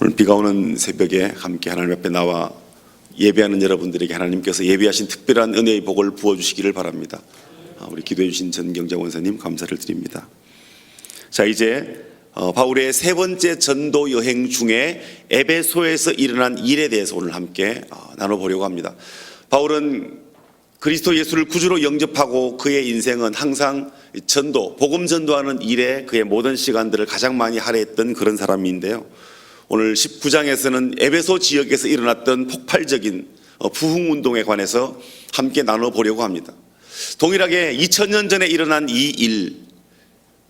오늘 비가 오는 새벽에 함께 하나님 앞에 나와 예배하는 여러분들에게 하나님께서 예비하신 특별한 은혜의 복을 부어주시기를 바랍니다. 우리 기도해 주신 전경자 원사님 감사를 드립니다. 자, 이제 바울의 세 번째 전도 여행 중에 에베소에서 일어난 일에 대해서 오늘 함께 나눠보려고 합니다. 바울은 그리스도 예수를 구주로 영접하고 그의 인생은 항상 전도, 복음 전도하는 일에 그의 모든 시간들을 가장 많이 할애했던 그런 사람인데요. 오늘 19장에서는 에베소 지역에서 일어났던 폭발적인 부흥운동에 관해서 함께 나눠보려고 합니다. 동일하게 2000년 전에 일어난 이 일,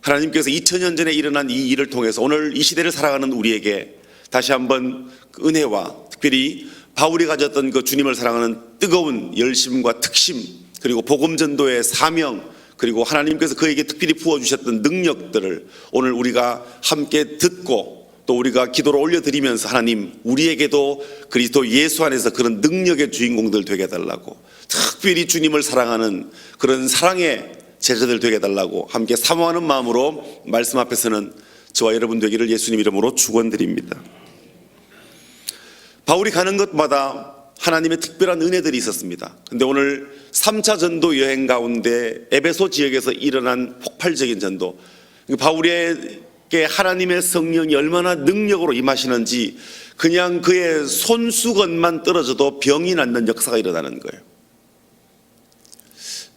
하나님께서 2000년 전에 일어난 이 일을 통해서 오늘 이 시대를 살아가는 우리에게 다시 한번 그 은혜와 특별히 바울이 가졌던 그 주님을 사랑하는 뜨거운 열심과 특심, 그리고 복음 전도의 사명, 그리고 하나님께서 그에게 특별히 부어주셨던 능력들을 오늘 우리가 함께 듣고 또 우리가 기도로 올려드리면서 하나님 우리에게도 그리스도 예수 안에서 그런 능력의 주인공들 되게 해달라고, 특별히 주님을 사랑하는 그런 사랑의 제자들 되게 해달라고 함께 사모하는 마음으로 말씀 앞에서는 저와 여러분 되기를 예수님 이름으로 축원드립니다. 바울이 가는 곳마다 하나님의 특별한 은혜들이 있었습니다. 근데 오늘 3차 전도 여행 가운데 에베소 지역에서 일어난 폭발적인 전도, 바울에게 하나님의 성령이 얼마나 능력으로 임하시는지 그냥 그의 손수건만 떨어져도 병이 낫는 역사가 일어나는 거예요.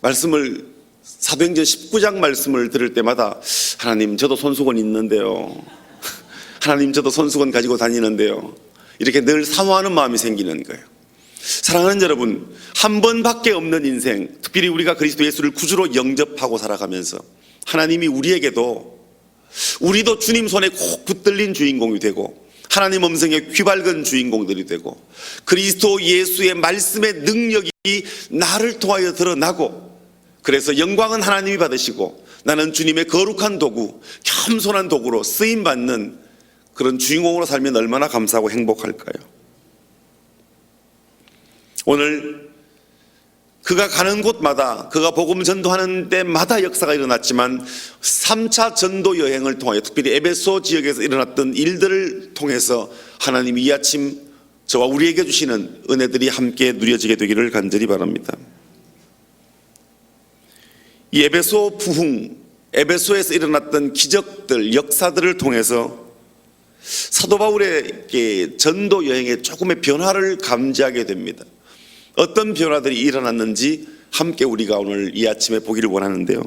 말씀을 사도행전 19장 말씀을 들을 때마다 하나님 저도 손수건 있는데요, 하나님 저도 손수건 가지고 다니는데요, 이렇게 늘 사모하는 마음이 생기는 거예요. 사랑하는 여러분, 한 번밖에 없는 인생, 특별히 우리가 그리스도 예수를 구주로 영접하고 살아가면서 하나님이 우리도 주님 손에 꼭 붙들린 주인공이 되고 하나님 음성에 귀밝은 주인공들이 되고 그리스도 예수의 말씀의 능력이 나를 통하여 드러나고, 그래서 영광은 하나님이 받으시고 나는 주님의 거룩한 도구, 겸손한 도구로 쓰임받는 그런 주인공으로 살면 얼마나 감사하고 행복할까요? 오늘 그가 가는 곳마다, 그가 복음 전도하는 데마다 역사가 일어났지만 3차 전도 여행을 통하여 특별히 에베소 지역에서 일어났던 일들을 통해서 하나님이 이 아침 저와 우리에게 주시는 은혜들이 함께 누려지게 되기를 간절히 바랍니다. 이 에베소 부흥, 에베소에서 일어났던 기적들, 역사들을 통해서 사도 바울에게 전도 여행에 조금의 변화를 감지하게 됩니다. 어떤 변화들이 일어났는지 함께 우리가 오늘 이 아침에 보기를 원하는데요.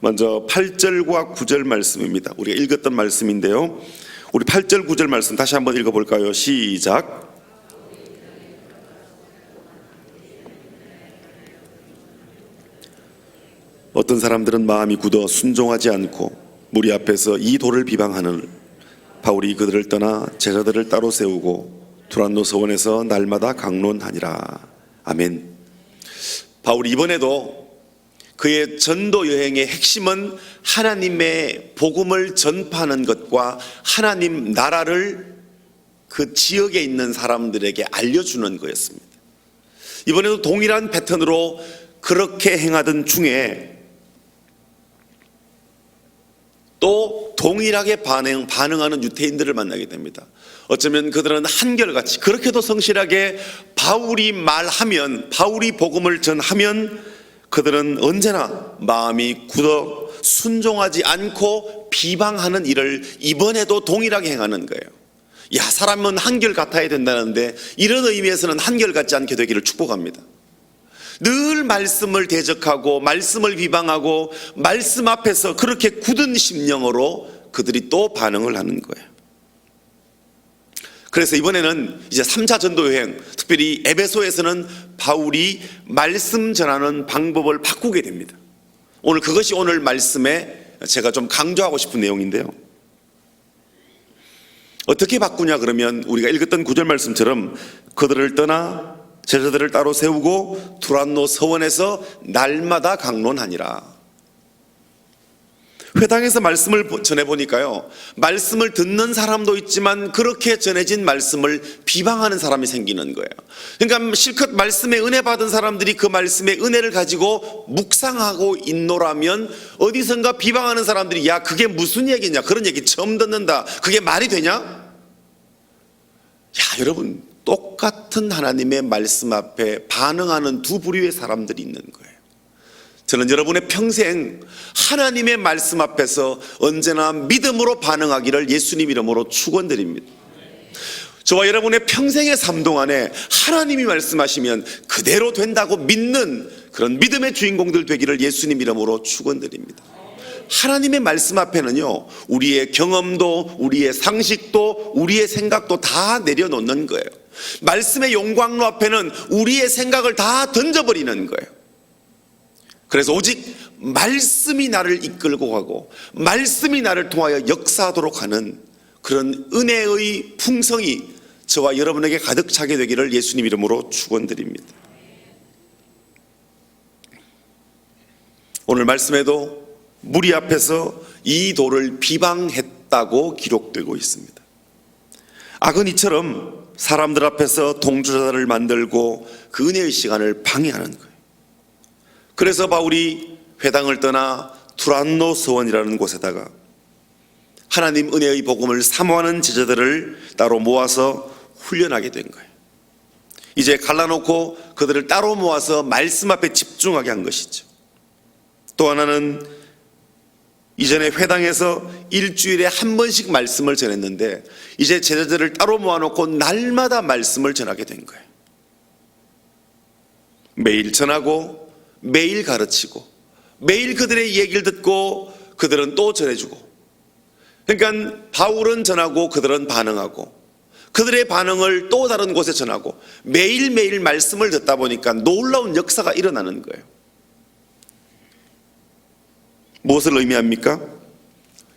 먼저 8절과 9절 말씀입니다. 우리가 읽었던 말씀인데요. 우리 8절 9절 말씀 다시 한번 읽어볼까요? 시작. 어떤 사람들은 마음이 굳어 순종하지 않고 무리 앞에서 이 도를 비방하는 바울이 그들을 떠나 제자들을 따로 세우고 두란노 서원에서 날마다 강론하니라. 아멘. 바울이 이번에도 그의 전도 여행의 핵심은 하나님의 복음을 전파하는 것과 하나님 나라를 그 지역에 있는 사람들에게 알려주는 거였습니다. 이번에도 동일한 패턴으로 그렇게 행하던 중에 또 동일하게 반응하는 유대인들을 만나게 됩니다. 어쩌면 그들은 한결같이 그렇게도 성실하게 바울이 말하면, 바울이 복음을 전하면 그들은 언제나 마음이 굳어 순종하지 않고 비방하는 일을 이번에도 동일하게 행하는 거예요. 야, 사람은 한결같아야 된다는데 이런 의미에서는 한결같지 않게 되기를 축복합니다. 늘 말씀을 대적하고 말씀을 비방하고 말씀 앞에서 그렇게 굳은 심령으로 그들이 또 반응을 하는 거예요. 그래서 이번에는 이제 3차 전도 여행, 특별히 에베소에서는 바울이 말씀 전하는 방법을 바꾸게 됩니다. 오늘 그것이 오늘 말씀에 제가 좀 강조하고 싶은 내용인데요. 어떻게 바꾸냐 그러면 우리가 읽었던 9절 말씀처럼 그들을 떠나 제자들을 따로 세우고 두란노 서원에서 날마다 강론하니라. 회당에서 말씀을 전해보니까요, 말씀을 듣는 사람도 있지만 그렇게 전해진 말씀을 비방하는 사람이 생기는 거예요. 그러니까 실컷 말씀에 은혜 받은 사람들이 그 말씀의 은혜를 가지고 묵상하고 있노라면 어디선가 비방하는 사람들이 야 그게 무슨 얘기냐, 그런 얘기 처음 듣는다, 그게 말이 되냐? 여러분, 똑같은 하나님의 말씀 앞에 반응하는 두 부류의 사람들이 있는 거예요. 저는 여러분의 평생 하나님의 말씀 앞에서 언제나 믿음으로 반응하기를 예수님 이름으로 축원드립니다. 저와 여러분의 평생의 삶 동안에 하나님이 말씀하시면 그대로 된다고 믿는 그런 믿음의 주인공들 되기를 예수님 이름으로 축원드립니다. 하나님의 말씀 앞에는요, 우리의 경험도, 우리의 상식도, 우리의 생각도 다 내려놓는 거예요. 말씀의 용광로 앞에는 우리의 생각을 다 던져버리는 거예요. 그래서 오직 말씀이 나를 이끌고 가고 말씀이 나를 통하여 역사하도록 하는 그런 은혜의 풍성이 저와 여러분에게 가득 차게 되기를 예수님 이름으로 축원드립니다. 오늘 말씀에도 무리 앞에서 이 돌을 비방했다고 기록되고 있습니다. 악은 이처럼 사람들 앞에서 동조자를 만들고 그 은혜의 시간을 방해하는 거예요. 그래서 바울이 회당을 떠나 두란노 서원이라는 곳에다가 하나님 은혜의 복음을 사모하는 제자들을 따로 모아서 훈련하게 된 거예요. 이제 갈라놓고 그들을 따로 모아서 말씀 앞에 집중하게 한 것이죠. 또 하나는 이전에 회당에서 일주일에 한 번씩 말씀을 전했는데 이제 제자들을 따로 모아놓고 날마다 말씀을 전하게 된 거예요. 매일 전하고 매일 가르치고 매일 그들의 얘기를 듣고 그들은 또 전해주고, 그러니까 바울은 전하고 그들은 반응하고 그들의 반응을 또 다른 곳에 전하고 매일매일 말씀을 듣다 보니까 놀라운 역사가 일어나는 거예요. 무엇을 의미합니까?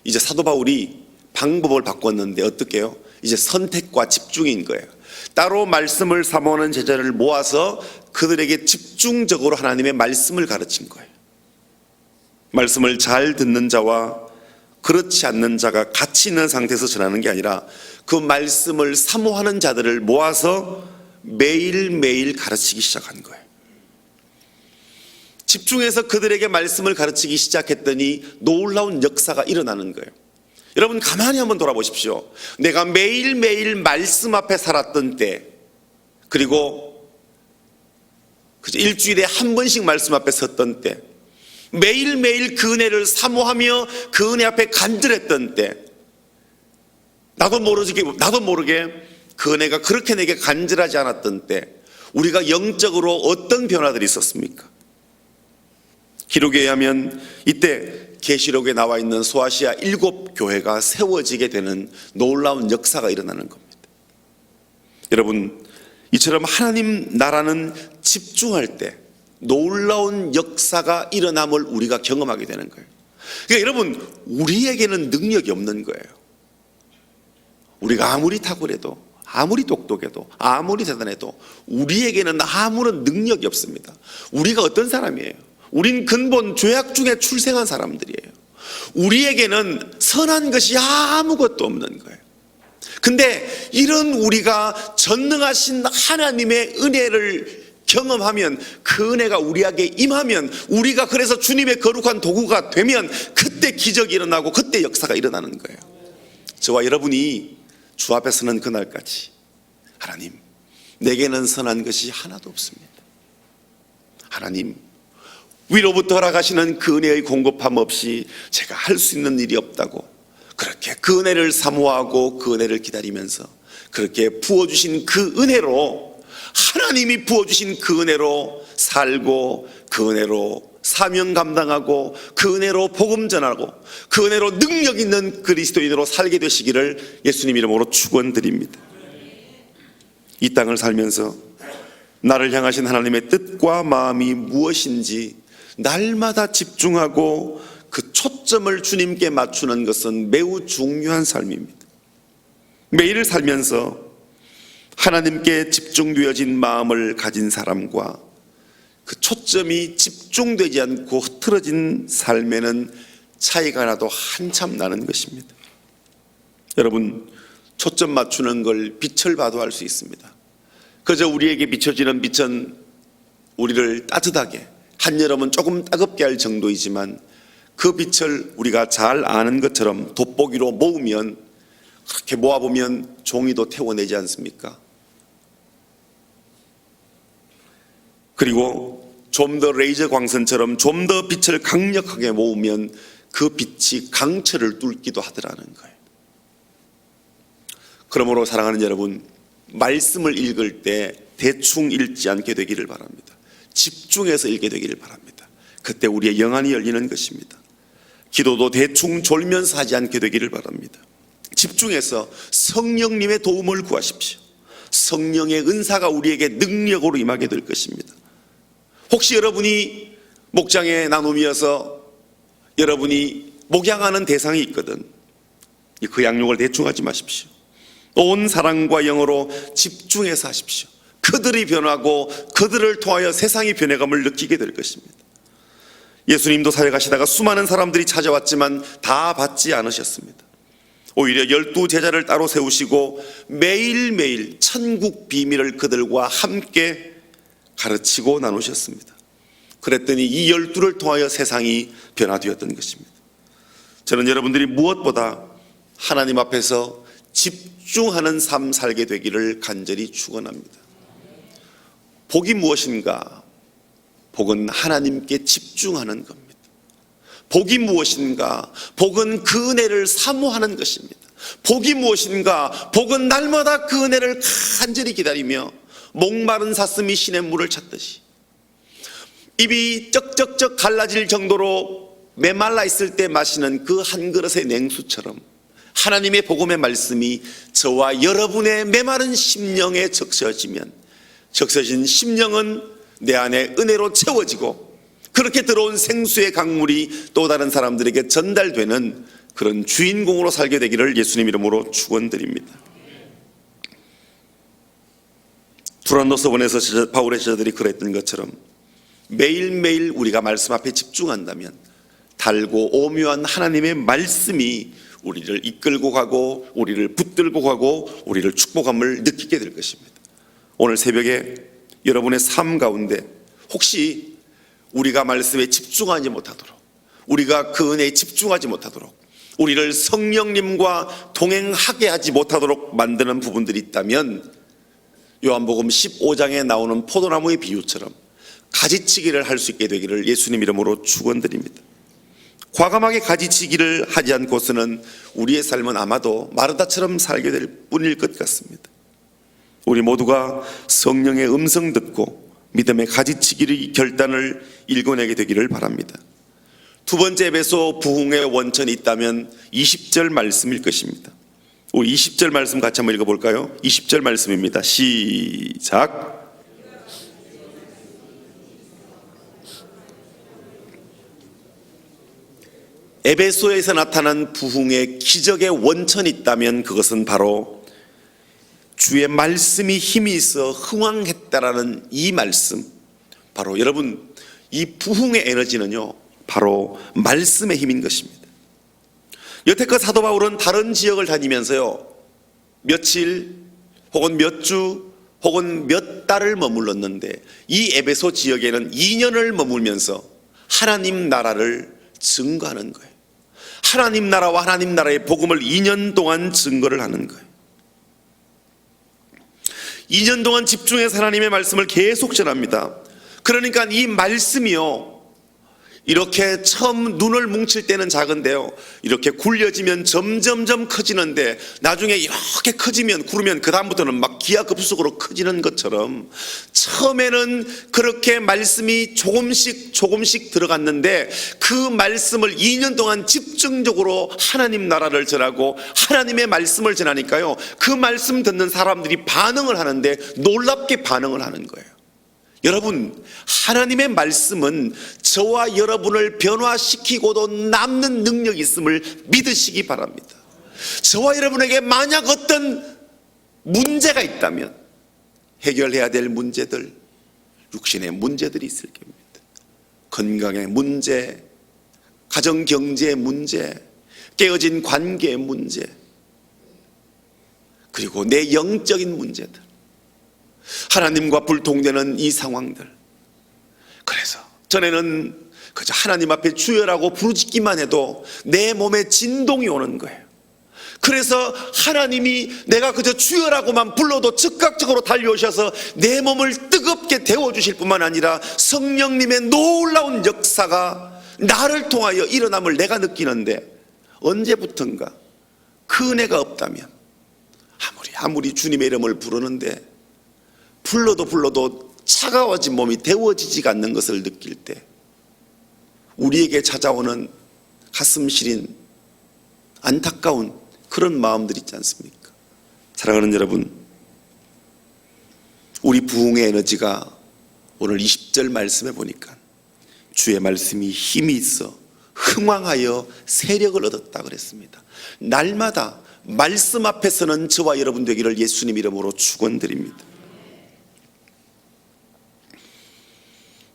이제 사도 바울이 방법을 바꿨는데 어떻게 해요? 이제 선택과 집중인 거예요. 따로 말씀을 사모하는 제자를 모아서 그들에게 집중적으로 하나님의 말씀을 가르친 거예요. 말씀을 잘 듣는 자와 그렇지 않는 자가 같이 있는 상태에서 전하는 게 아니라 그 말씀을 사모하는 자들을 모아서 매일매일 가르치기 시작한 거예요. 집중해서 그들에게 말씀을 가르치기 시작했더니 놀라운 역사가 일어나는 거예요. 여러분 가만히 한번 돌아보십시오. 내가 매일매일 말씀 앞에 살았던 때, 그리고 일주일에 한 번씩 말씀 앞에 섰던 때, 매일매일 그 은혜를 사모하며 그 은혜 앞에 간절했던 때, 나도 모르게 그 은혜가 그렇게 내게 간절하지 않았던 때 우리가 영적으로 어떤 변화들이 있었습니까? 기록에 의하면 이때 계시록에 나와 있는 소아시아 7교회가 세워지게 되는 놀라운 역사가 일어나는 겁니다. 여러분, 이처럼 하나님 나라는 집중할 때 놀라운 역사가 일어남을 우리가 경험하게 되는 거예요. 그러니까 여러분, 우리에게는 능력이 없는 거예요. 우리가 아무리 탁월해도, 아무리 똑똑해도, 아무리 대단해도 우리에게는 아무런 능력이 없습니다. 우리가 어떤 사람이에요? 우린 근본 죄악 중에 출생한 사람들이에요. 우리에게는 선한 것이 아무것도 없는 거예요. 근데 이런 우리가 전능하신 하나님의 은혜를 경험하면, 그 은혜가 우리에게 임하면, 우리가 그래서 주님의 거룩한 도구가 되면 그때 기적이 일어나고 그때 역사가 일어나는 거예요. 저와 여러분이 주 앞에 서는 그날까지 하나님, 내게는 선한 것이 하나도 없습니다. 하나님, 위로부터 허락하시는 그 은혜의 공급함 없이 제가 할 수 있는 일이 없다고, 그렇게 그 은혜를 사모하고 그 은혜를 기다리면서 그렇게 부어주신 그 은혜로, 하나님이 부어주신 그 은혜로 살고, 그 은혜로 사명 감당하고, 그 은혜로 복음 전하고, 그 은혜로 능력 있는 그리스도인으로 살게 되시기를 예수님 이름으로 축원드립니다. 이 땅을 살면서 나를 향하신 하나님의 뜻과 마음이 무엇인지 날마다 집중하고 그 초점을 주님께 맞추는 것은 매우 중요한 삶입니다. 매일 살면서 하나님께 집중되어진 마음을 가진 사람과 그 초점이 집중되지 않고 흐트러진 삶에는 차이가 나도 한참 나는 것입니다. 여러분, 초점 맞추는 걸 빛을 봐도 알 수 있습니다. 그저 우리에게 비춰지는 빛은 우리를 따뜻하게, 한여름은 조금 따갑게 할 정도이지만 그 빛을 우리가 잘 아는 것처럼 돋보기로 모으면 그렇게 모아보면 종이도 태워내지 않습니까? 그리고 좀 더 레이저 광선처럼 좀 더 빛을 강력하게 모으면 그 빛이 강철을 뚫기도 하더라는 거예요. 그러므로 사랑하는 여러분, 말씀을 읽을 때 대충 읽지 않게 되기를 바랍니다. 집중해서 읽게 되기를 바랍니다. 그때 우리의 영안이 열리는 것입니다. 기도도 대충 졸면서 하지 않게 되기를 바랍니다. 집중해서 성령님의 도움을 구하십시오. 성령의 은사가 우리에게 능력으로 임하게 될 것입니다. 혹시 여러분이 목장의 나눔이어서 여러분이 목양하는 대상이 있거든, 그 양육을 대충 하지 마십시오. 온 사랑과 영어로 집중해서 하십시오. 그들이 변하고 그들을 통하여 세상이 변해감을 느끼게 될 것입니다. 예수님도 사역하시다가 수많은 사람들이 찾아왔지만 다 받지 않으셨습니다. 오히려 12 제자를 따로 세우시고 매일매일 천국 비밀을 그들과 함께 가르치고 나누셨습니다. 그랬더니 이 12를 통하여 세상이 변화되었던 것입니다. 저는 여러분들이 무엇보다 하나님 앞에서 집중하는 삶 살게 되기를 간절히 축원합니다. 복이 무엇인가? 복은 하나님께 집중하는 겁니다. 복이 무엇인가? 복은 그 은혜를 사모하는 것입니다. 복이 무엇인가? 복은 날마다 그 은혜를 간절히 기다리며 목마른 사슴이 시냇물을 찾듯이 입이 쩍쩍쩍 갈라질 정도로 메말라 있을 때 마시는 그 한 그릇의 냉수처럼 하나님의 복음의 말씀이 저와 여러분의 메마른 심령에 적셔지면 적셔진 심령은 내 안에 은혜로 채워지고 그렇게 들어온 생수의 강물이 또 다른 사람들에게 전달되는 그런 주인공으로 살게 되기를 예수님 이름으로 축원드립니다. 두란노서 원에서 바울의 제자들이 그랬던 것처럼 매일매일 우리가 말씀 앞에 집중한다면 달고 오묘한 하나님의 말씀이 우리를 이끌고 가고 우리를 붙들고 가고 우리를 축복함을 느끼게 될 것입니다. 오늘 새벽에 여러분의 삶 가운데 혹시 우리가 말씀에 집중하지 못하도록, 우리가 그 은혜에 집중하지 못하도록, 우리를 성령님과 동행하게 하지 못하도록 만드는 부분들이 있다면 요한복음 15장에 나오는 포도나무의 비유처럼 가지치기를 할 수 있게 되기를 예수님 이름으로 축원드립니다. 과감하게 가지치기를 하지 않고서는 우리의 삶은 아마도 마르다처럼 살게 될 뿐일 것 같습니다. 우리 모두가 성령의 음성 듣고 믿음의 가지치기의 결단을 일궈내게 되기를 바랍니다. 두 번째, 에베소 부흥의 원천이 있다면 20절 말씀일 것입니다. 우리 20절 말씀 같이 한번 읽어볼까요? 20절 말씀입니다. 시작. 에베소에서 나타난 부흥의 기적의 원천이 있다면 그것은 바로 주의 말씀이 힘이 있어 흥왕했다라는 이 말씀, 바로 여러분 이 부흥의 에너지는요 바로 말씀의 힘인 것입니다. 여태껏 사도 바울은 다른 지역을 다니면서요 며칠 혹은 몇 주 혹은 몇 달을 머물렀는데 이 에베소 지역에는 2년을 머물면서 하나님 나라를 증거하는 거예요. 하나님 나라와 하나님 나라의 복음을 2년 동안 증거를 하는 거예요. 2년 동안 집중해서 하나님의 말씀을 계속 전합니다. 그러니까 이 말씀이요 이렇게 처음 눈을 뭉칠 때는 작은데요 이렇게 굴려지면 점점점 커지는데 나중에 이렇게 커지면 구르면 그 다음부터는 막 기하급수적으로 커지는 것처럼 처음에는 그렇게 말씀이 조금씩 들어갔는데 그 말씀을 2년 동안 집중적으로 하나님 나라를 전하고 하나님의 말씀을 전하니까요 그 말씀 듣는 사람들이 반응을 하는데 놀랍게 반응을 하는 거예요. 여러분, 하나님의 말씀은 저와 여러분을 변화시키고도 남는 능력이 있음을 믿으시기 바랍니다. 저와 여러분에게 만약 어떤 문제가 있다면 해결해야 될 문제들, 육신의 문제들이 있을 겁니다. 건강의 문제, 가정경제의 문제, 깨어진 관계의 문제, 그리고 내 영적인 문제들, 하나님과 불통되는 이 상황들. 그래서 전에는 그저 하나님 앞에 주여라고 부르짖기만 해도 내 몸에 진동이 오는 거예요. 그래서 하나님이 내가 그저 주여라고만 불러도 즉각적으로 달려오셔서 내 몸을 뜨겁게 데워주실 뿐만 아니라 성령님의 놀라운 역사가 나를 통하여 일어남을 내가 느끼는데, 언제부턴가 그 은혜가 없다면 아무리 주님의 이름을 부르는데 불러도 차가워진 몸이 데워지지가 않는 것을 느낄 때 우리에게 찾아오는 가슴 시린 안타까운 그런 마음들 있지 않습니까? 사랑하는 여러분, 우리 부흥의 에너지가 오늘 20절 말씀에 보니까 주의 말씀이 힘이 있어 흥왕하여 세력을 얻었다 그랬습니다. 날마다 말씀 앞에 서는 저와 여러분 되기를 예수님 이름으로 축원드립니다.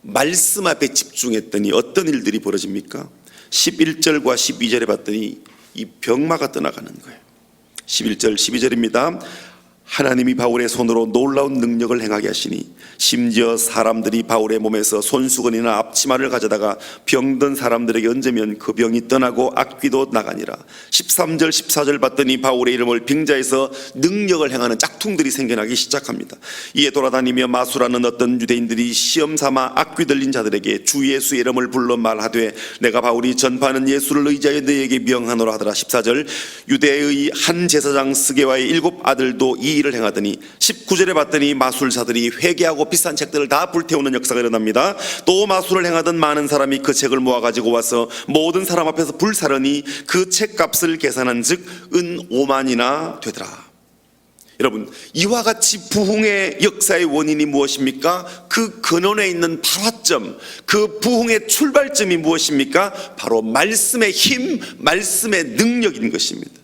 말씀 앞에 집중했더니 어떤 일들이 벌어집니까? 11절과 12절에 봤더니 이 병마가 떠나가는 거예요. 11절 12절입니다. 하나님이 바울의 손으로 놀라운 능력을 행하게 하시니 심지어 사람들이 바울의 몸에서 손수건이나 앞치마를 가져다가 병든 사람들에게 얹으면 그 병이 떠나고 악귀도 나가니라. 13절 14절 봤더니 바울의 이름을 빙자해서 능력을 행하는 짝퉁들이 생겨나기 시작합니다. 이에 돌아다니며 마술하는 어떤 유대인들이 시험 삼아 악귀 들린 자들에게 주 예수의 이름을 불러 말하되 내가 바울이 전파하는 예수를 의지하여 너희에게 명하노라 하더라. 14절 유대의 한 제사장 스게와의 7 아들도 이 일을 행하더니 19절에 봤더니 마술사들이 회개하고 비싼 책들을 다 불태우는 역사가 일어납니다. 또 마술을 행하던 많은 사람이 그 책을 모아가지고 와서 모든 사람 앞에서 불사르니 그 책값을 계산한 즉 은 5만이나 되더라. 여러분, 이와 같이 부흥의 역사의 원인이 무엇입니까? 그 근원에 있는 발화점, 그 부흥의 출발점이 무엇입니까? 바로 말씀의 힘, 말씀의 능력인 것입니다.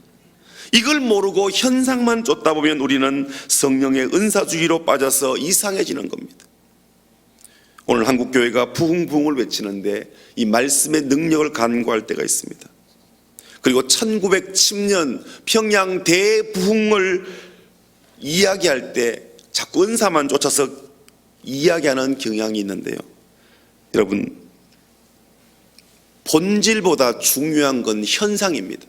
이걸 모르고 현상만 쫓다 보면 우리는 성령의 은사주의로 빠져서 이상해지는 겁니다. 오늘 한국교회가 부흥을 외치는데 이 말씀의 능력을 간구할 때가 있습니다. 그리고 1910년 평양 대부흥을 이야기할 때 자꾸 은사만 쫓아서 이야기하는 경향이 있는데요. 여러분, 본질보다 중요한 건 현상입니다.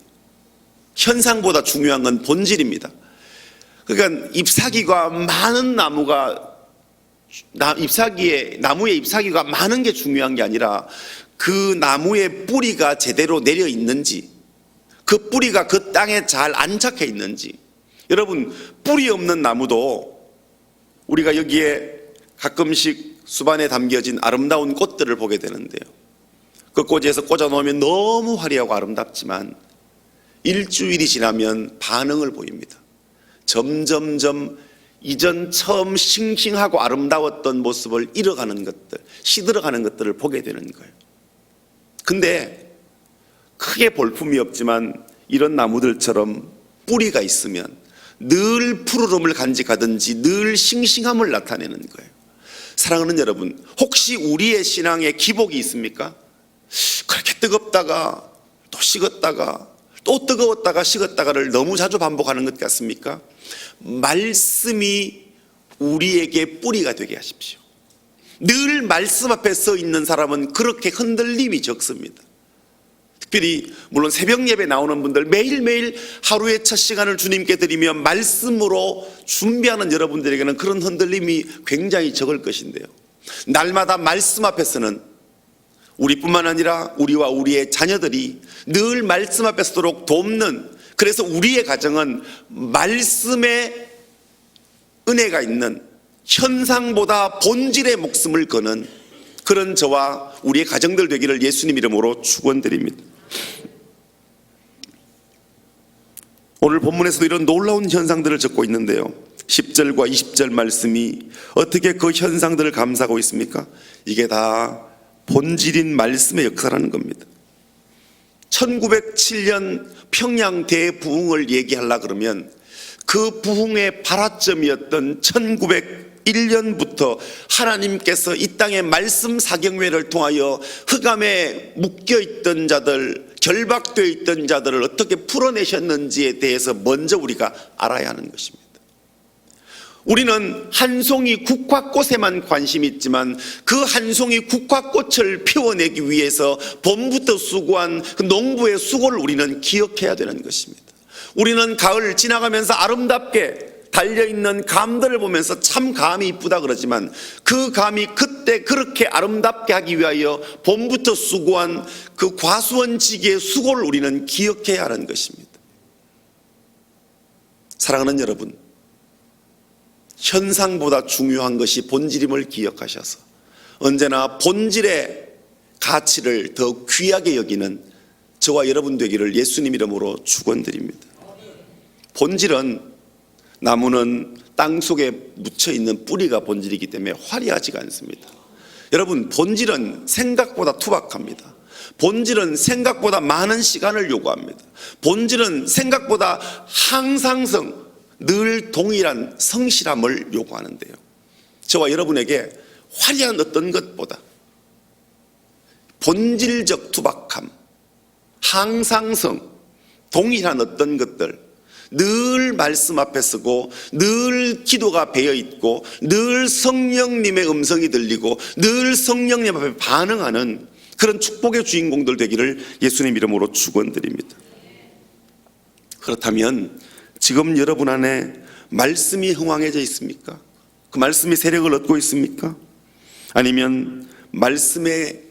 현상보다 중요한 건 본질입니다. 그러니까 잎사귀가 많은 나무의 잎사귀가 많은 게 중요한 게 아니라 그 나무의 뿌리가 제대로 내려 있는지, 그 뿌리가 그 땅에 잘 안착해 있는지. 여러분, 뿌리 없는 나무도 우리가 여기에 가끔씩 수반에 담겨진 아름다운 꽃들을 보게 되는데요, 그 꽃에서 꽂아 놓으면 너무 화려하고 아름답지만 일주일이 지나면 반응을 보입니다. 점점점 이전 처음 싱싱하고 아름다웠던 모습을 잃어가는 것들, 시들어가는 것들을 보게 되는 거예요. 근데 크게 볼품이 없지만 이런 나무들처럼 뿌리가 있으면 늘 푸르름을 간직하든지 늘 싱싱함을 나타내는 거예요. 사랑하는 여러분, 혹시 우리의 신앙에 기복이 있습니까? 그렇게 뜨겁다가 또 식었다가 또 뜨거웠다가 식었다가를 너무 자주 반복하는 것 같습니까? 말씀이 우리에게 뿌리가 되게 하십시오. 늘 말씀 앞에 서 있는 사람은 그렇게 흔들림이 적습니다. 특별히 물론 새벽 예배 나오는 분들, 매일매일 하루의 첫 시간을 주님께 드리며 말씀으로 준비하는 여러분들에게는 그런 흔들림이 굉장히 적을 것인데요, 날마다 말씀 앞에서는 우리뿐만 아니라 우리와 우리의 자녀들이 늘 말씀 앞에 서도록 돕는, 그래서 우리의 가정은 말씀의 은혜가 있는, 현상보다 본질의 목숨을 거는 그런 저와 우리의 가정들 되기를 예수님 이름으로 축원드립니다. 오늘 본문에서도 이런 놀라운 현상들을 적고 있는데요, 10절과 20절 말씀이 어떻게 그 현상들을 감싸고 있습니까? 이게 다 본질인 말씀의 역사라는 겁니다. 1907년 평양 대부흥을 얘기하려고 그러면 그 부흥의 발화점이었던 1901년부터 하나님께서 이 땅의 말씀 사경회를 통하여 흑암에 묶여있던 자들, 결박되어 있던 자들을 어떻게 풀어내셨는지에 대해서 먼저 우리가 알아야 하는 것입니다. 우리는 한 송이 국화꽃에만 관심이 있지만 그 한 송이 국화꽃을 피워내기 위해서 봄부터 수고한 그 농부의 수고를 우리는 기억해야 되는 것입니다. 우리는 가을 지나가면서 아름답게 달려있는 감들을 보면서 참 감이 이쁘다 그러지만 그 감이 그때 그렇게 아름답게 하기 위하여 봄부터 수고한 그 과수원지기의 수고를 우리는 기억해야 하는 것입니다. 사랑하는 여러분, 현상보다 중요한 것이 본질임을 기억하셔서 언제나 본질의 가치를 더 귀하게 여기는 저와 여러분 되기를 예수님 이름으로 축원드립니다. 본질은, 나무는 땅 속에 묻혀있는 뿌리가 본질이기 때문에 화려하지가 않습니다. 여러분, 본질은 생각보다 투박합니다. 본질은 생각보다 많은 시간을 요구합니다. 본질은 생각보다 항상성, 늘 동일한 성실함을 요구하는데요, 저와 여러분에게 화려한 어떤 것보다 본질적 투박함, 항상성, 동일한 어떤 것들, 늘 말씀 앞에 서고 늘 기도가 배어있고 늘 성령님의 음성이 들리고 늘 성령님 앞에 반응하는 그런 축복의 주인공들 되기를 예수님 이름으로 축원드립니다. 그렇다면 지금 여러분 안에 말씀이 흥황해져 있습니까? 그 말씀이 세력을 얻고 있습니까? 아니면 말씀의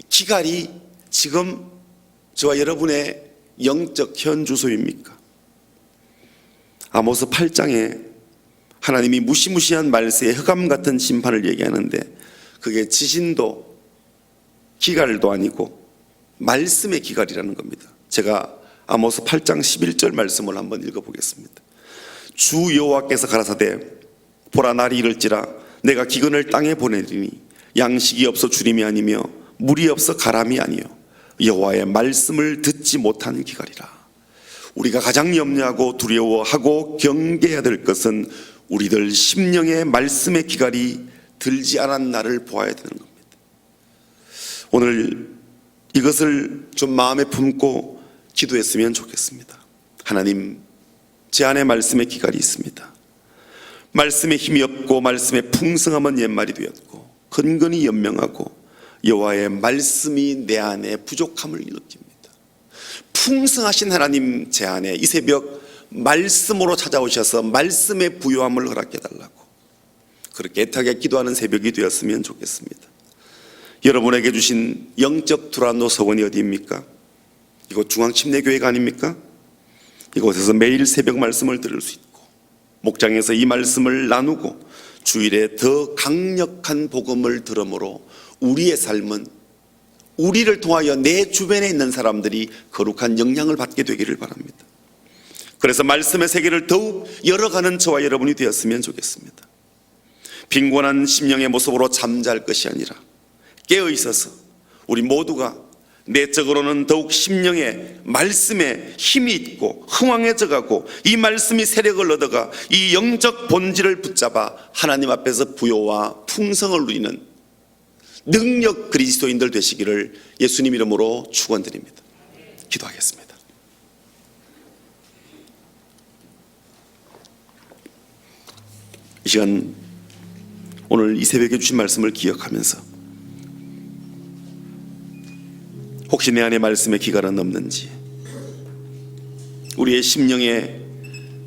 기갈이 지금 저와 여러분의 영적 현주소입니까? 아모스 8장에 하나님이 무시무시한 말세의 흑암 같은 심판을 얘기하는데 그게 지진도 기갈도 아니고 말씀의 기갈이라는 겁니다. 제가 아모스 8장 11절 말씀을 한번 읽어보겠습니다. 주 여호와께서 가라사대 보라 날이 이를지라 내가 기근을 땅에 보내리니 양식이 없어 주림이 아니며 물이 없어 가람이 아니요 여호와의 말씀을 듣지 못하는 기갈이라. 우리가 가장 염려하고 두려워하고 경계해야 될 것은 우리들 심령의 말씀의 기갈이 들지 않은 날을 보아야 되는 겁니다. 오늘 이것을 좀 마음에 품고 기도했으면 좋겠습니다. 하나님, 제 안에 말씀의 기갈이 있습니다. 말씀에 힘이 없고 말씀의 풍성함은 옛말이 되었고 근근히 연명하고 여호와의 말씀이 내 안에 부족함을 느낍니다. 풍성하신 하나님, 제 안에 이 새벽 말씀으로 찾아오셔서 말씀의 부요함을 허락해 달라고 그렇게 애타게 기도하는 새벽이 되었으면 좋겠습니다. 여러분에게 주신 영적 두란노 서원이 어디입니까? 이곳 중앙침례교회가 아닙니까? 이곳에서 매일 새벽 말씀을 들을 수 있고 목장에서 이 말씀을 나누고 주일에 더 강력한 복음을 들음으로 우리의 삶은 우리를 통하여 내 주변에 있는 사람들이 거룩한 영향을 받게 되기를 바랍니다. 그래서 말씀의 세계를 더욱 열어가는 저와 여러분이 되었으면 좋겠습니다. 빈곤한 심령의 모습으로 잠잘 것이 아니라 깨어 있어서 우리 모두가 내적으로는 더욱 심령의 말씀에 힘이 있고 흥황해져 가고 이 말씀이 세력을 얻어가 이 영적 본질을 붙잡아 하나님 앞에서 부요와 풍성을 누리는 능력 그리스도인들 되시기를 예수님 이름으로 축원드립니다. 기도하겠습니다. 이 시간 오늘 이 새벽에 주신 말씀을 기억하면서 혹시 내 안에 말씀의 기갈은 없는지, 우리의 심령에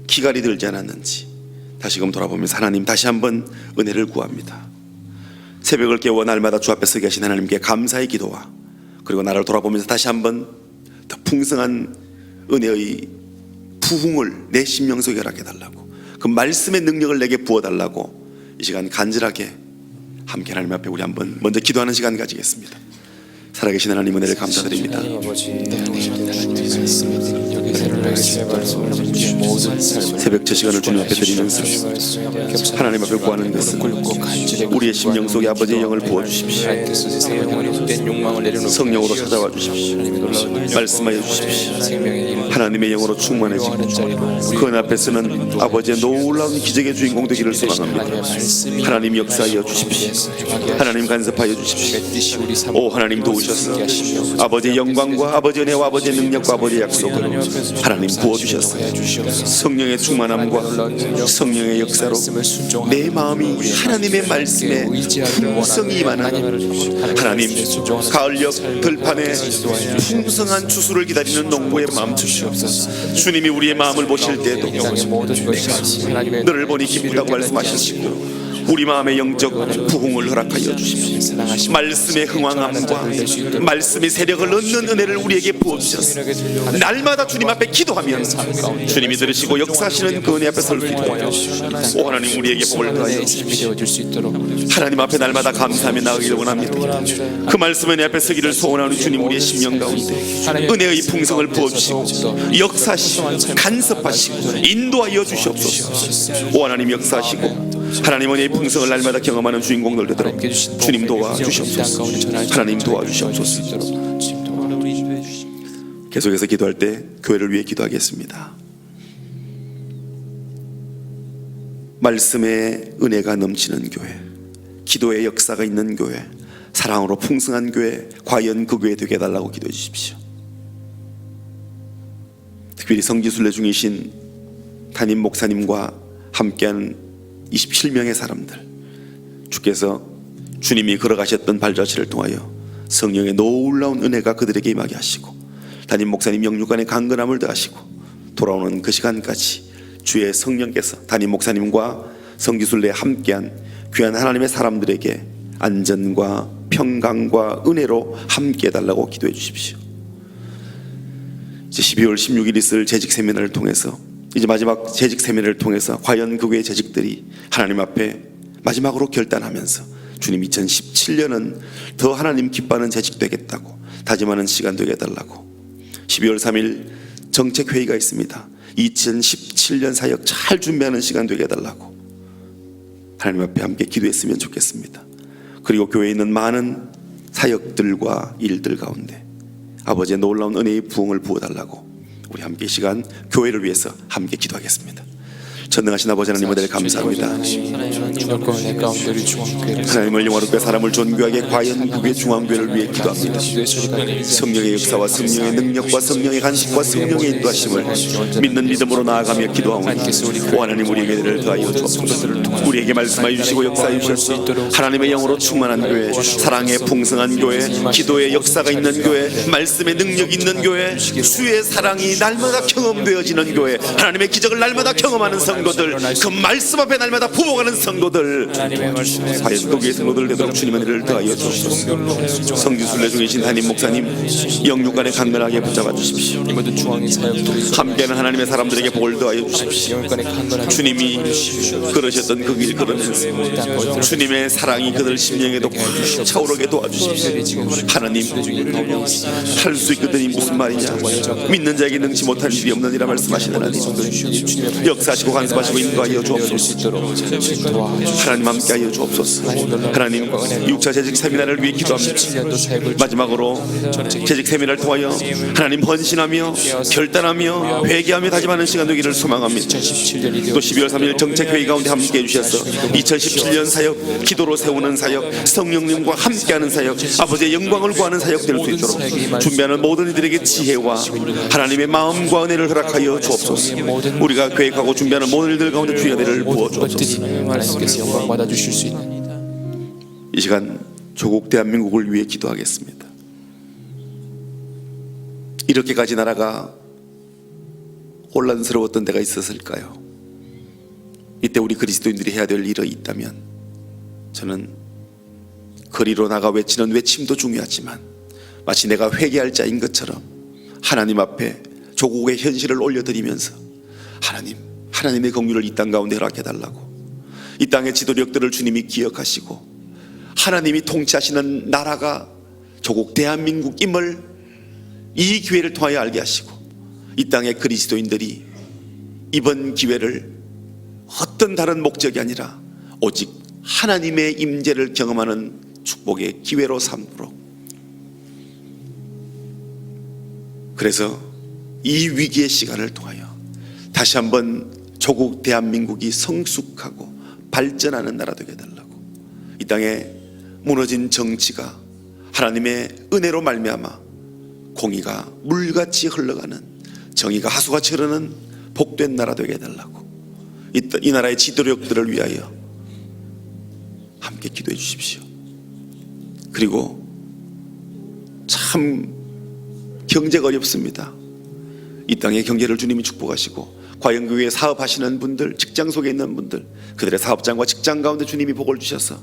기갈이 들지 않았는지 다시금 돌아보면서 하나님 다시 한번 은혜를 구합니다. 새벽을 깨워 날마다 주 앞에 서게 하신 하나님께 감사의 기도와 그리고 나를 돌아보면서 다시 한번 더 풍성한 은혜의 부흥을 내 심령 속에 허락해 달라고, 그 말씀의 능력을 내게 부어달라고 이 시간 간절하게 함께 하나님 앞에 우리 한번 먼저 기도하는 시간 가지겠습니다. 살아계신 하나님 은혜를 감사드립니다. 새벽 저 시간을 주님 앞에 드리면서 하나님 앞에 구하는 것은 우리의 심령 속에 아버지의 영을 부어주십시오. 성령으로 찾아와 주십시오. 말씀하여 주십시오. 하나님의 영으로 충만해지고 그 앞에서는 아버지의 놀라운 기적의 주인공 되기를 소망합니다. 하나님 역사하여 주십시오. 하나님 간섭하여 주십시오. 오 하나님 도우시옵소서. 부으셔서 아버지의 영광과 아버지의 은혜와 아버지의 능력과 아버지의 약속으로 하나님 부어주셨어요. 성령의 충만함과 성령의 역사로 내 마음이 하나님의 말씀에 풍성히 임하는 하나님, 가을역 들판에 풍성한 추수를 기다리는 농부의 마음 주시옵소서. 주님이 우리의 마음을 보실 때도 너를 보니 기쁘다고 말씀하셨고 우리 마음의 영적 부흥을 허락하여 주십시오. 말씀의 흥왕함과 말씀의 세력을 얻는 은혜를 우리에게 부어주셔서 날마다 주님 앞에 기도하면 주님이 들으시고 역사하시는 그 은혜 앞에 설 수 있도록 오 하나님, 우리에게 복을 더하여 주십시오. 하나님 앞에 날마다 감사하며 나아가기를 원합니다. 그 말씀의 은혜 앞에 서기를 소원하는 주님, 우리의 심령 가운데 은혜의 풍성을 부어주시고 역사하시고 간섭하시고 인도하여 주시옵소서. 오 하나님, 역사하시고 하나님 은혜의 풍성을 날마다 경험하는 주인공들 되도록 주님 도와주시옵소서. 하나님 도와주시옵소서. 계속해서 기도할 때 교회를 위해 기도하겠습니다. 말씀의 은혜가 넘치는 교회, 기도의 역사가 있는 교회, 사랑으로 풍성한 교회, 과연 그 교회 되게 해달라고 기도해 주십시오. 특별히 성지순례 중이신 담임 목사님과 함께한 27명의 사람들, 주께서 주님이 걸어가셨던 발자취를 통하여 성령의 놀라운 은혜가 그들에게 임하게 하시고 담임 목사님 영육간의 강건함을 더하시고 돌아오는 그 시간까지 주의 성령께서 담임 목사님과 성지순례에 함께한 귀한 하나님의 사람들에게 안전과 평강과 은혜로 함께 해달라고 기도해 주십시오. 이제 12월 16일 있을 재직 세미나를 통해서, 이제 마지막 재직 세미나를 통해서 과연 그 교회 재직들이 하나님 앞에 마지막으로 결단하면서 주님 2017년은 더 하나님 기뻐하는 재직 되겠다고 다짐하는 시간 되게 해달라고, 12월 3일 정책회의가 있습니다. 2017년 사역 잘 준비하는 시간 되게 해달라고 하나님 앞에 함께 기도했으면 좋겠습니다. 그리고 교회에 있는 많은 사역들과 일들 가운데 아버지의 놀라운 은혜의 부흥을 부어달라고 우리 함께 이 시간 교회를 위해서 함께 기도하겠습니다. 전능하신 아버지 하나님, 은혜를 감사합니다. 하나님을 영화롭게 사람을 존귀하게 과연 그의 중앙교회를 위해 기도합니다. 성령의 역사와 성령의 능력과 성령의 간식과 성령의 인도하심을 믿는 믿음으로 나아가며 기도하오니 오 하나님, 우리에게 은혜를 더하여 주옵소서. 우리에게 말씀하여 주시고 역사해 주셔서 하나님의 영으로 충만한 교회, 사랑의 풍성한 교회, 기도의 역사가 있는 교회, 말씀의 능력이 있는 교회, 주의 사랑이 날마다 경험되어지는 교회, 하나님의 기적을 날마다 경험하는 성도들, 그 말씀 앞에 날마다 부어가는 성도들, 과연 그 교회 성도들 되도록 주님의 은혜를 더하여 주옵소서. 성지순례 중이신 담임 목사님 영육간에 강건하게 붙잡아 주십시오. 함께하는 하나님의 사람들에게 복을 더하여 주십시오. 주님이 걸으셨던 그 길 걸으면서 주님의 사랑이 그들 심령에도 차오르게 도와주십시오. 하나님, 할 수 있거든이 무슨 말이냐, 믿는 자에게 능치 못할 일이 없느니라 말씀하시는 하나님, 역사하시고 간섭하시고 인도하여 주옵소서. 하나님 함께하여 주옵소서. 하나님, 6차 재직 세미나를 위해 기도합니다. 마지막으로 재직 세미나를 통하여 하나님 헌신하며 결단하며 회개하며 다짐하는 시간 되기를 소망합니다. 또 12월 3일 정책회의 가운데 함께해 주셔서 2017년 사역, 기도로 세우는 사역, 성령님과 함께하는 사역, 아버지의 영광을 구하는 사역 될 수 있도록 준비하는 모든 이들에게 지혜와 하나님의 마음과 은혜를 허락하여 주옵소서. 우리가 계획하고 준비하는 모든 일들 가운데 주의 은혜를 부어 주옵소서. 이 시간 조국 대한민국을 위해 기도하겠습니다. 이렇게까지 나라가 혼란스러웠던 때가 있었을까요? 이때 우리 그리스도인들이 해야 될 일이 있다면 저는 거리로 나가 외치는 외침도 중요하지만 마치 내가 회개할 자인 것처럼 하나님 앞에 조국의 현실을 올려드리면서 하나님의 긍휼을 이 땅 가운데 허락해달라고, 이 땅의 지도력들을 주님이 기억하시고 하나님이 통치하시는 나라가 조국 대한민국임을 이 기회를 통하여 알게 하시고 이 땅의 그리스도인들이 이번 기회를 어떤 다른 목적이 아니라 오직 하나님의 임재를 경험하는 축복의 기회로 삼도록, 그래서 이 위기의 시간을 통하여 다시 한번 조국 대한민국이 성숙하고 발전하는 나라 되게 해달라고, 이 땅에 무너진 정치가 하나님의 은혜로 말미암아 공의가 물같이 흘러가는, 정의가 하수같이 흐르는 복된 나라 되게 해달라고, 이 나라의 지도력들을 위하여 함께 기도해 주십시오. 그리고 참 경제가 어렵습니다. 이 땅의 경제를 주님이 축복하시고, 과연 그 위에 사업하시는 분들, 직장 속에 있는 분들, 그들의 사업장과 직장 가운데 주님이 복을 주셔서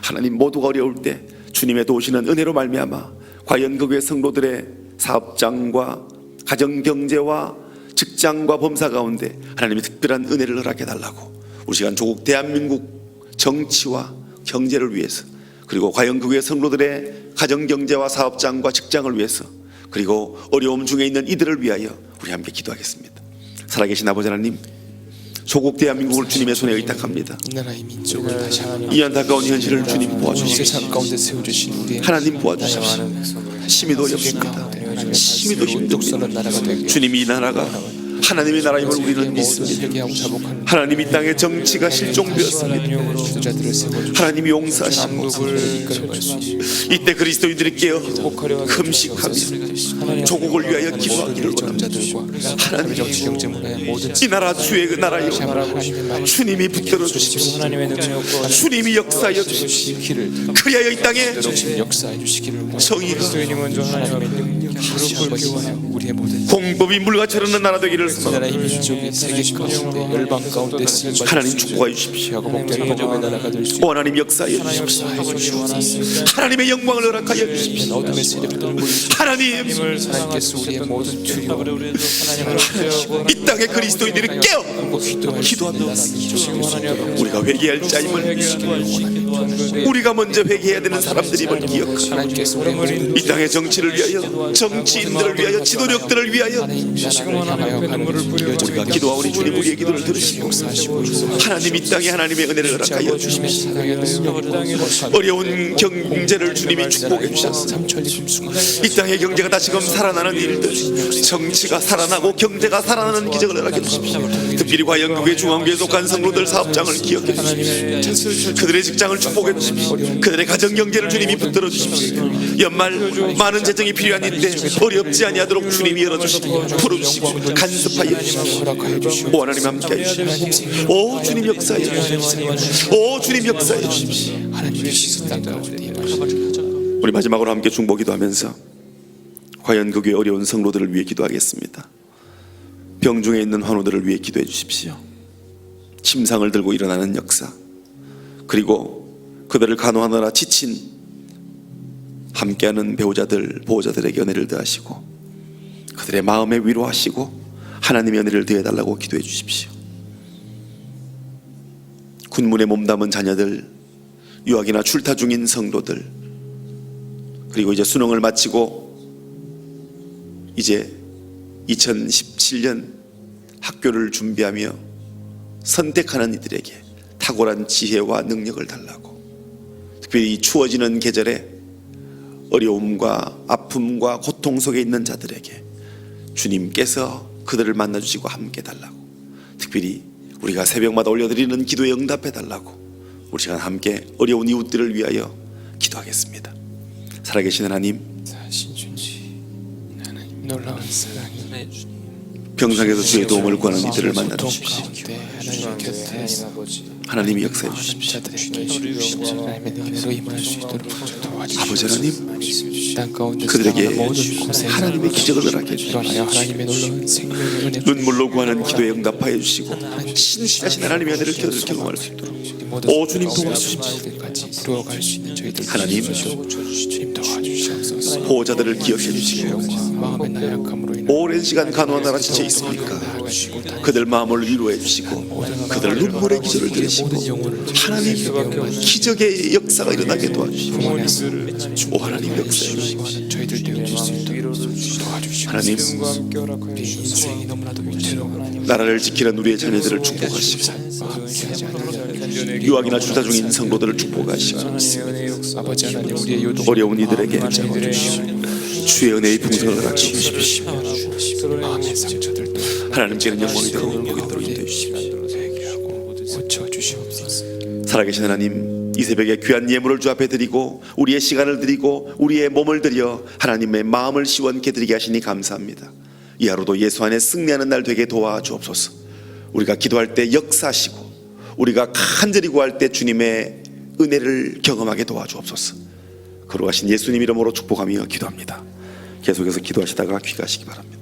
하나님 모두가 어려울 때 주님의 도우시는 은혜로 말미암아 과연 그 위에 성도들의 사업장과 가정경제와 직장과 범사 가운데 하나님이 특별한 은혜를 허락해 달라고, 우리 시간 조국 대한민국 정치와 경제를 위해서, 그리고 과연 그 위에 성도들의 가정경제와 사업장과 직장을 위해서, 그리고 어려움 중에 있는 이들을 위하여 우리 함께 기도하겠습니다. 살아계신 아버지 하나님, 조국 대한민국을 주님의 손에 의탁합니다. 나라의 민족을 다시 하나님 이 안타까운 현실을 주님 세상 도와주십시오. 가운데 세워주신 우리의 하나님 도와주십시오. 심히도 어렵습니다. 심히도 힘듭니다. 주님이 이 나라가 하나님의 나라임을 우리는 믿습니다. 하나님 이 땅의 정치가 실종되었습니다. 하나님이 용서하시고 이때 그리스도인들이 깨어 금식하며 조국을 위하여 기도하기를 원합니다. 하나님, 이 나라 주의 그 나라여, 주님이 붙들어 주십시오. 주님이 역사하여 주십시오. 그리하여 이 땅에 정의가, 공법이 물같이 흐르는 나라 되기를 나라의 민족이 세계 가운데 열방 가운데 하나님 축복하여 주십시오. 오 하나님 역사하여 주십시오. 하나님의 영광을 허락하여 주십시오. 어둠의 세력들 하나님, 하나님께서 우리의 모든 두려움 이 땅의 그리스도인들이 깨어 기도하며 우리가 회개할 자임을, 우리가 먼저 회개해야 되는 사람들임을 기억하고, 하나님께서 우리의 이 땅의 정치를 위하여, 정치인들을 위하여, 지도력들을 위하여 우리가 기도하오니 주님 우리의 기도를 들으시고, 하나님 이 땅에 하나님의 은혜를 허락하여 주십시오. 어려운 경제를 주님이 축복해 주셔서 이 땅의 경제가 다시금 살아나는 일들, 정치가 살아나고 경제가 살아나는 기적을 허락해 주십시오. 특별히 과연국의 중앙교에 속한 성도들 사업장을 기억해 주십시오. 그들의 직장을 축복해 주십시오. 그들의 가정경제를 주님이 붙들어 주십시오. 연말 많은 재정이 필요한 이때 어렵지 아니하도록 주님이 열어주시고 풀어주시고 간섭하여 주십시오. 오 하나님 함께해 주십시오. 오 주님 역사해 주십시오. 오 주님 역사해 주십시오. 우리 마지막으로 함께 중보기도 하면서 과연 그 교회 어려운 성도들을 위해 기도하겠습니다. 병중에 있는 환우들을 위해 기도해 주십시오. 침상을 들고 일어나는 역사, 그리고 그들을 간호하느라 지친 함께하는 배우자들, 보호자들에게 은혜를 더하시고 그들의 마음에 위로하시고 하나님의 은혜를 더해달라고 기도해 주십시오. 군문에 몸담은 자녀들, 유학이나 출타 중인 성도들, 그리고 이제 수능을 마치고 이제 2017년 학교를 준비하며 선택하는 이들에게 탁월한 지혜와 능력을 달라고, 특별히 이 추워지는 계절에 어려움과 아픔과 고통 속에 있는 자들에게 주님께서 그들을 만나주시고 함께 달라고, 특별히 우리가 새벽마다 올려드리는 기도에 응답해 달라고 우리 시간 함께 어려운 이웃들을 위하여 기도하겠습니다. 살아계신 하나님, 하나님 놀라운 사랑이 병상에서 주의 도움을 구하는 이들을 만나 주십시오. 하나님 곁에 하나님이 역사해 주십시오. 아버지 하나님, 그들에게 하나님의 기적을 허락해 주십시오. 눈물로 구하는 기도에 응답하여 주시고 신실하신 하나님의 은혜를 경험할 수 있도록 오 주님 도와주십시오. 하나님, 보호자들을 기억해 주시고 오랜 시간 간호하느라 지쳐 있습니까? 그들 마음을 위로해 주시고 그들 눈물의 기적을 들으시고 하나님 기적의 역사가 일어나게 도와주시고 오 하나님 역사해 주시고 하나님, 나라를 지키는 우리의 자녀들을 축복하시고 유학이나 출타 중인 성도들을 축복하시고 어려운 이들에게 주의 은혜의 풍성을 허락해 주십시오. 하나님께는 영광이 되고 복이 있도록 인도해 주십시오. 살아계신 하나님, 이 새벽에 귀한 예물을 주 앞에 드리고 우리의 시간을 드리고 우리의 몸을 드려 하나님의 마음을 시원케 드리게 하시니 감사합니다. 이 하루도 예수 안에 승리하는 날 되게 도와주옵소서. 우리가 기도할 때 역사하시고 우리가 간절히 구할 때 주님의 은혜를 경험하게 도와주옵소서. 거룩하신 예수님 이름으로 축복하며 기도합니다. 계속해서 기도하시다가 귀가하시기 바랍니다.